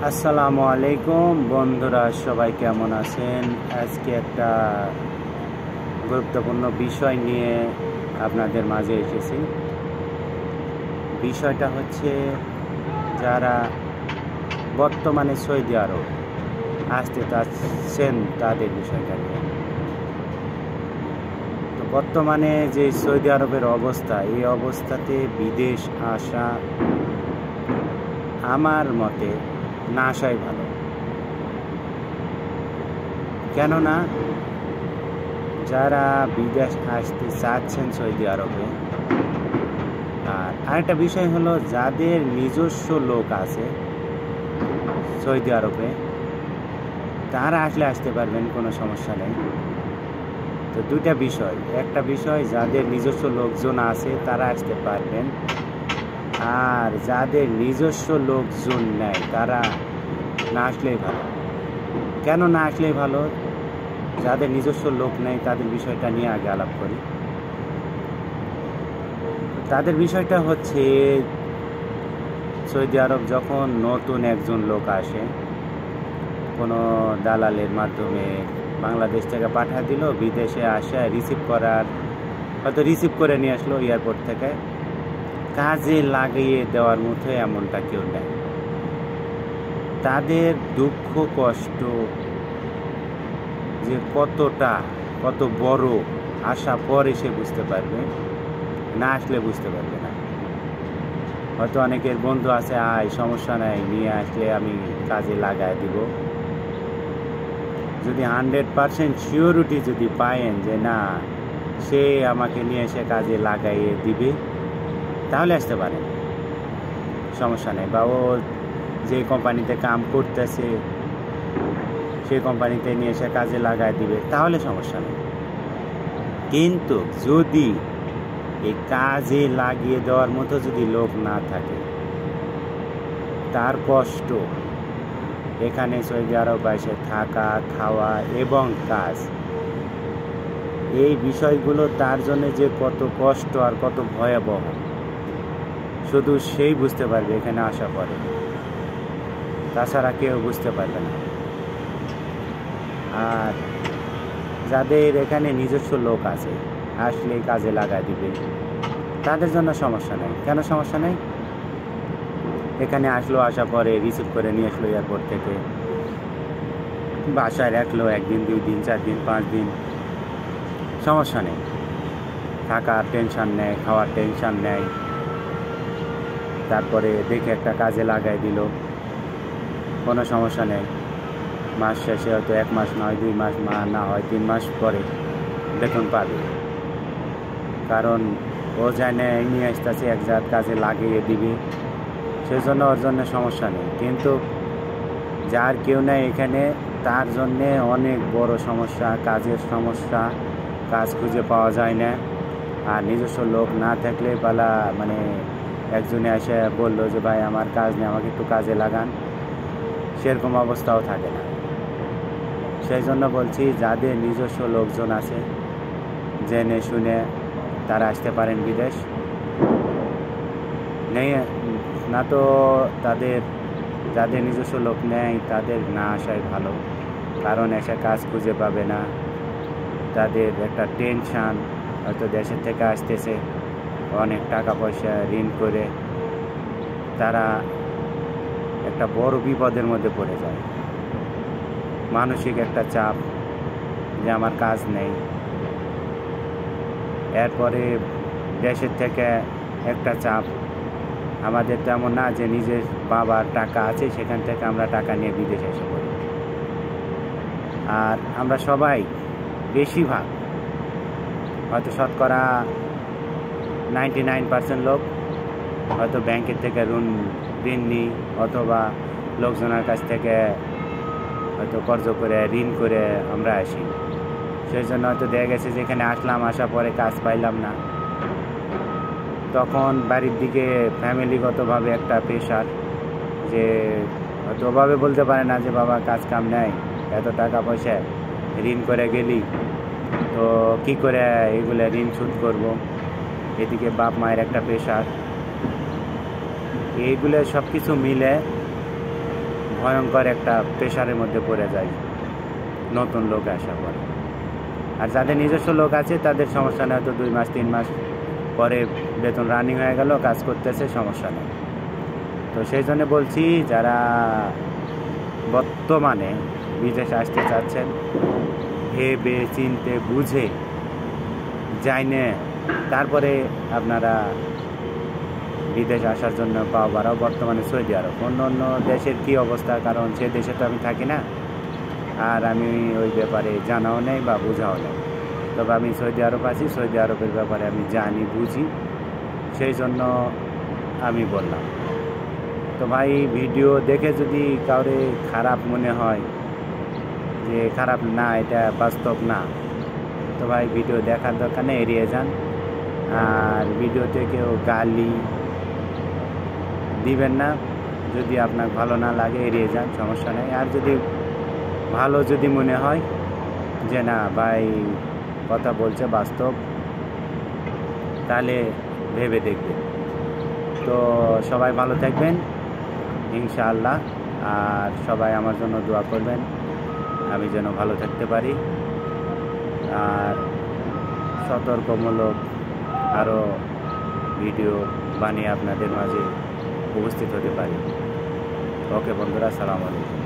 আসসালামু আলাইকুম বন্ধুরা, সবাই কেমন আছেন? আজকে একটা গুরুত্বপূর্ণ বিষয় নিয়ে আপনাদের মাঝে এসেছি। বিষয়টা হচ্ছে, যারা বর্তমানে সৌদি আরব আসতে চাচ্ছেন তাদের বিষয়টা নিয়ে। তো বর্তমানে যে সৌদি আরবের অবস্থা, এই অবস্থাতে বিদেশ আসা আমার মতে না আসাই ভালো। কেননা যারা বিদেশ আসতে চাচ্ছেন সৌদি আরবে, আর আরেকটা বিষয় হলো, যাদের নিজস্ব লোক আছে সৌদি আরবে তারা আসতে পারবেন, কোনো সমস্যা নেই। তো দুইটা বিষয়, একটা বিষয় যাদের নিজস্ব লোকজন আছে তারা আসতে পারবেন, আর যাদের নিজস্ব লোকজন নেই তারা না আসলেই ভালো। কেন না আসলেই ভালো? যাদের নিজস্ব লোক নেই তাদের বিষয়টা নিয়ে আগে আলাপ করি। তাদের বিষয়টা হচ্ছে, সৌদি আরব যখন নতুন একজন লোক আসে, কোনো দালালের মাধ্যমে বাংলাদেশ থেকে পাঠিয়ে দিল, বিদেশে আসে হয়তো রিসিভ করে নিয়ে আসলো এয়ারপোর্ট থেকে, কাজে লাগিয়ে দেওয়ার মতো এমনটা কেউ নেই। তাদের দুঃখ কষ্ট যে কত বড়, আসা পরে সে বুঝতে পারবে, না আসলে বুঝতে পারবে না। হয়তো অনেকের বন্ধু আছে, সমস্যা নাই, নিয়ে আসলে আমি কাজে লাগাই দিব। যদি 100% সিওরিটি যদি পায়েন যে না, সে আমাকে নিয়ে এসে কাজে লাগাইয়ে দিবে, তাহলে আসতে পারেন, সমস্যা নেই। বা ও যে কোম্পানিতে কাম করতেছে সেই কোম্পানিতে নিয়ে এসে কাজে লাগাই দিবে, তাহলে সমস্যা নেই। কিন্তু যদি এই কাজে লাগিয়ে দেওয়ার মতো যদি লোক না থাকে, তার কষ্ট এখানে সৌদি আরব এসে থাকা, খাওয়া এবং কাজ, এই বিষয়গুলো তার জন্য যে কত কষ্ট আর কত ভয়াবহ, শুধু সেই বুঝতে পারবে এখানে আসার পরে, তাছাড়া কেউ বুঝতে পারবে না। আর যাদের এখানে নিজস্ব লোক আছে, আসলেই কাজে লাগাই দিবে, তাদের জন্য সমস্যা নেই। কেন সমস্যা নেই? এখানে আসার পরে রিসিভ করে নিয়ে আসলো এয়ারপোর্ট থেকে, বাসায় রাখলো 1 দিন 2 দিন 4 দিন 5 দিন, সমস্যা নেই। থাকার টেনশন নেই, খাওয়ার টেনশন নেই। তারপরে দেখে একটা কাজে লাগাই দিল, কোনো সমস্যা নেই। মাস শেষে হয়তো 1 মাস নয়, 2 মাস না হয় 3 মাস পরে বেতন পাবে। কারণ ও জানে নিয়ে আসতেছে, এক জাত কাজে লাগিয়ে দিবে, সেজন্য ওর জন্য সমস্যা নেই। কিন্তু যার কেউ নেই এখানে, তার জন্যে অনেক বড় সমস্যা, কাজের সমস্যা, কাজ খুঁজে পাওয়া যায় না। আর নিজস্ব লোক না থাকলে একজনে এসে বললো যে ভাই আমার কাজ নেই, আমাকে একটু কাজে লাগান, সেরকম অবস্থাও থাকে না। সেই জন্য বলছি, যাদের নিজস্ব লোকজন আছে জেনে শুনে তারা আসতে পারেন বিদেশ। নেই না তো যাদের নিজস্ব লোক নেই তাদের না আসাই ভালো। কারণ এসে কাজ খুঁজে পাবে না, তাদের একটা টেনশান, হয়তো দেশের থেকে আসতেছে অনেক টাকা পয়সা ঋণ করে, তারা একটা বড় বিপদের মধ্যে পড়ে যায়। মানসিক একটা চাপ যে আমার কাজ নেই, এরপরে দেশের থেকে একটা চাপ। আমাদের তেমন না যে নিজের বাবার টাকা আছে সেখান থেকে আমরা টাকা নিয়ে বিদেশে এসে পড়ি। আর আমরা সবাই বেশিরভাগ, হয়তো শতকরা 99% লোক হয়তো ব্যাংকের থেকে ঋণ নিই, অথবা লোকজনের কাছ থেকে হয়তো কর্জ করে ঋণ করে আমরা আসি। সেই জন্য হয়তো দেখা গেছে যে এখানে আসার পরে কাজ পাইলাম না, তখন বাড়ির দিকে ফ্যামিলিগতভাবে একটা প্রেশার, যে হয়তো ওভাবে বলতে পারে না যে বাবা কাজ কাম নেই, এত টাকা পয়সা ঋণ করে গেলি, তো কি করে এগুলো ঋণ শোধ করব। এদিকে বাপ মায়ের একটা প্রেশার, এইগুলো সব কিছু মিলে ভয়ঙ্কর একটা প্রেশারের মধ্যে পড়ে যায় নতুন লোক আসার পরে। আর যাদের নিজস্ব লোক আছে তাদের সমস্যা নেই, হয়তো 2 মাস 3 মাস পরে বেতন রানিং হয়ে গেল, কাজ করতেছে, সমস্যা নেই। তো সেই জন্য বলছি, যারা বর্তমানে বিদেশে আসতে চাচ্ছেন, ভেবে চিনতে বুঝে জাইনে তারপরে আপনারা বিদেশ আসার জন্য বারো বর্তমানে সৌদি আরব। অন্য অন্য দেশের কী অবস্থা, কারণ সে দেশে তো আমি থাকি না, আর আমি ওই ব্যাপারে জানাও নেই বা বোঝাও নেই। তবে আমি সৌদি আরব আছি, সৌদি আরবের ব্যাপারে আমি জানি, বুঝি, সেই জন্য আমি বললাম। তো ভাই, ভিডিও দেখে যদি কাউরে খারাপ মনে হয়, যে খারাপ না, এটা বাস্তব না, তো ভাই ভিডিও দেখার দরকার নেই, এড়িয়ে যান। আর ভিডিওতে কেউ গালি দিবেন না, যদি আপনার ভালো না লাগে এড়িয়ে যান, সমস্যা নেই। আর যদি ভালো যদি মনে হয় যে না ভাই কথা বলছে বাস্তব, তাহলে ভেবে দেখবেন। তো সবাই ভালো থাকবেন ইনশাআল্লাহ, আর সবাই আমার জন্য দোয়া করবেন, আমি যেন ভালো থাকতে পারি আর সতর্কমূলক আরও ভিডিও বানিয়ে আপনাদের মাঝে উপস্থিত হতে পারি। ওকে বন্ধুরা, আসসালামু আলাইকুম।